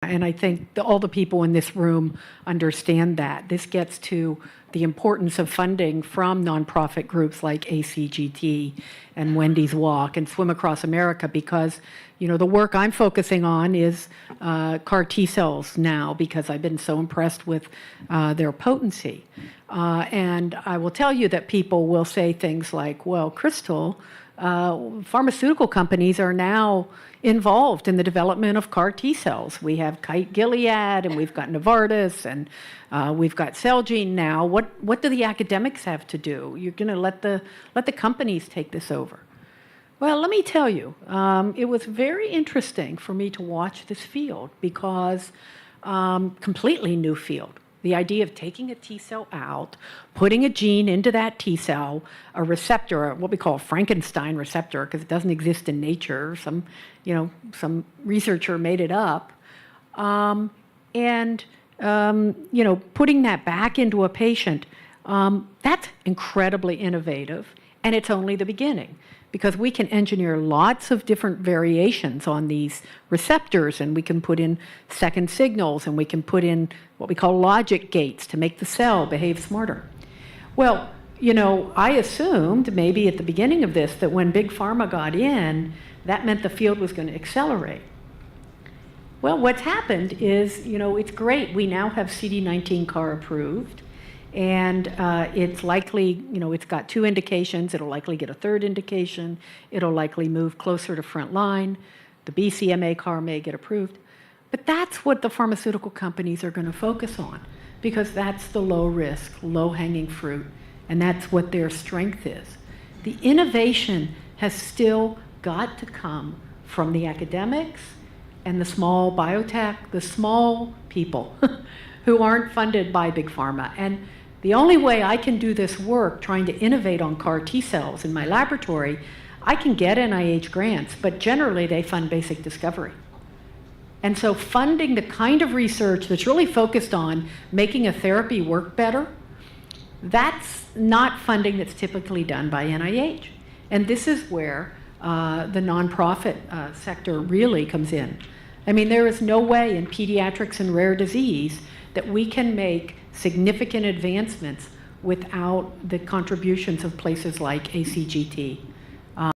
And I think all the people in this room understand that. This gets to the importance of funding from nonprofit groups like ACGT and Wendy's Walk and Swim Across America, because the work I'm focusing on is CAR T cells now, because I've been so impressed with their potency. And I will tell you that people will say things like, well, Crystal, pharmaceutical companies are now involved in the development of CAR T cells. We have Kite Gilead, and we've got Novartis, and we've got Celgene now. What do the academics have to do? You're going to let the companies take this over. Well, let me tell you, it was very interesting for me to watch this field, because completely new field. The idea of taking a T cell out, putting a gene into that T cell, a receptor, what we call a Frankenstein receptor, because it doesn't exist in nature. Some researcher made it up, and putting that back into a patient. That's incredibly innovative, and it's only the beginning, because we can engineer lots of different variations on these receptors, and we can put in second signals, and we can put in what we call logic gates to make the cell behave smarter. Well, I assumed maybe at the beginning of this that when Big Pharma got in, that meant the field was going to accelerate. Well, what's happened is, it's great. We now have CD19 CAR approved. And it's likely, it's got 2 indications. It'll likely get a 3rd indication. It'll likely move closer to front line. The BCMA CAR may get approved. But that's what the pharmaceutical companies are going to focus on, because that's the low risk, low hanging fruit, and that's what their strength is. The innovation has still got to come from the academics and the small biotech, the small people who aren't funded by Big Pharma. And the only way I can do this work, trying to innovate on CAR T cells in my laboratory, I can get NIH grants, but generally they fund basic discovery. And so funding the kind of research that's really focused on making a therapy work better, that's not funding that's typically done by NIH. And this is where the nonprofit sector really comes in. I mean, there is no way in pediatrics and rare disease that we can make significant advancements without the contributions of places like ACGT.